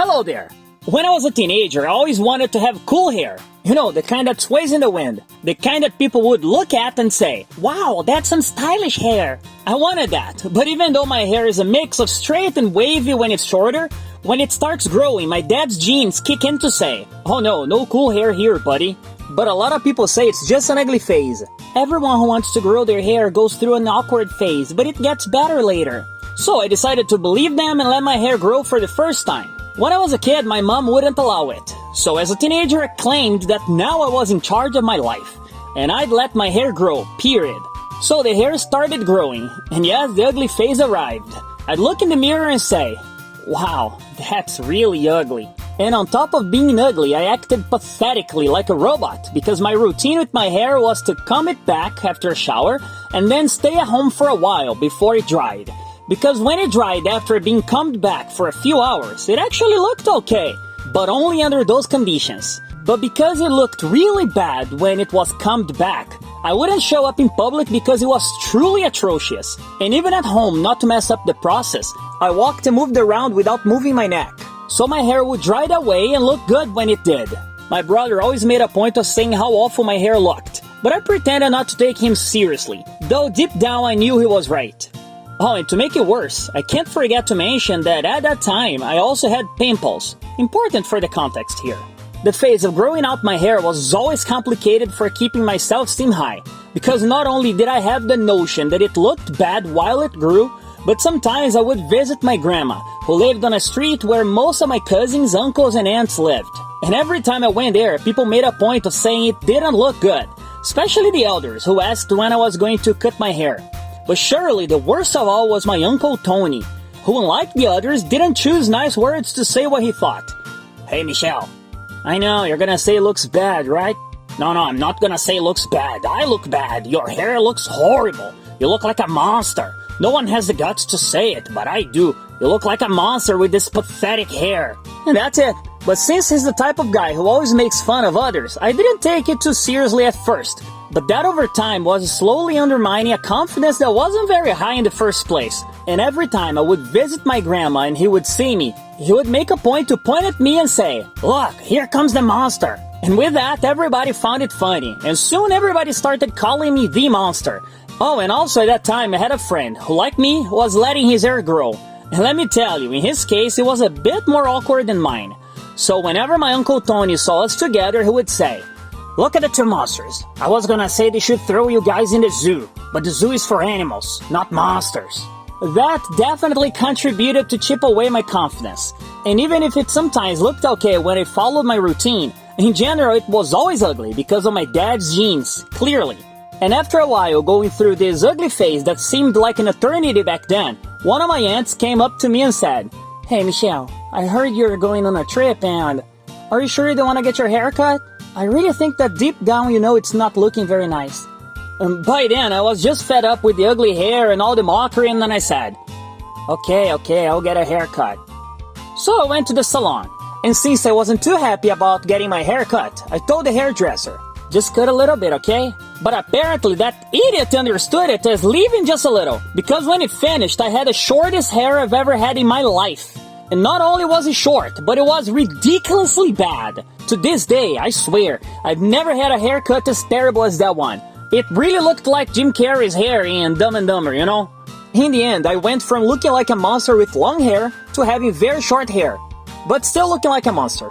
Hello there! When I was a teenager, I always wanted to have cool hair. You know, the kind that sways in the wind. The kind that people would look at and say, "Wow, that's some stylish hair." I wanted that, but even though my hair is a mix of straight and wavy when it's shorter, when it starts growing, my dad's genes kick in to say, "Oh no, no cool hair here, buddy." But a lot of people say it's just an ugly phase. Everyone who wants to grow their hair goes through an awkward phase, but it gets better later. So I decided to believe them and let my hair grow for the first time. When I was a kid, my mom wouldn't allow it. So as a teenager, I claimed that now I was in charge of my life, and I'd let my hair grow, period. So the hair started growing, and yes, the ugly phase arrived. I'd look in the mirror and say, "Wow, that's really ugly." And on top of being ugly, I acted pathetically like a robot because my routine with my hair was to comb it back after a shower and then stay at home for a while before it dried. Because when it dried after being combed back for a few hours, it actually looked okay, but only under those conditions. But because it looked really bad when it was combed back, I wouldn't show up in public because it was truly atrocious. And even at home, not to mess up the process, I walked and moved around without moving my neck. So my hair would dry that way and look good when it did. My brother always made a point of saying how awful my hair looked, but I pretended not to take him seriously, though deep down I knew he was right. Oh, and to make it worse, I can't forget to mention that at that time I also had pimples. Important for the context here. The phase of growing out my hair was always complicated for keeping my self-esteem high, because not only did I have the notion that it looked bad while it grew, but sometimes I would visit my grandma, who lived on a street where most of my cousins, uncles, and aunts lived. And every time I went there, people made a point of saying it didn't look good, especially the elders, who asked when I was going to cut my hair. But surely the worst of all was my Uncle Tony, who, unlike the others, didn't choose nice words to say what he thought. "Hey, Michelle, I know you're gonna say it looks bad, right?" No, I'm not gonna say it looks bad. I look bad. Your hair looks horrible. You look like a monster. No one has the guts to say it, but I do. You look like a monster with this pathetic hair. And that's it. But since he's the type of guy who always makes fun of others, I didn't take it too seriously at first. But that over time was slowly undermining a confidence that wasn't very high in the first place. And every time I would visit my grandma and he would see me, he would make a point to point at me and say, "Look, here comes the monster." And with that, everybody found it funny. And soon everybody started calling me the monster. Oh, and also at that time I had a friend who, like me, was letting his hair grow. And let me tell you, in his case, it was a bit more awkward than mine. So whenever my Uncle Tony saw us together, he would say, "Look at the two monsters. I was gonna say they should throw you guys in the zoo, but the zoo is for animals, not monsters." That definitely contributed to chip away my confidence. And even if it sometimes looked okay when I followed my routine, in general it was always ugly because of my dad's genes, clearly. And after a while going through this ugly phase that seemed like an eternity back then, one of my aunts came up to me and said, "Hey Michelle, I heard you're going on a trip and are you sure you don't want to get your hair cut? I really think that deep down you know it's not looking very nice." By then I was just fed up with the ugly hair and all the mockery, and then I said, Okay, I'll get a haircut. So I went to the salon, and since I wasn't too happy about getting my hair cut, I told the hairdresser, "Just cut a little bit, okay?" But apparently that idiot understood it as leaving just a little, because when it finished I had the shortest hair I've ever had in my life. And not only was it short, but it was ridiculously bad. To this day, I swear, I've never had a haircut as terrible as that one. It really looked like Jim Carrey's hair in Dumb and Dumber, you know? In the end, I went from looking like a monster with long hair to having very short hair, but still looking like a monster.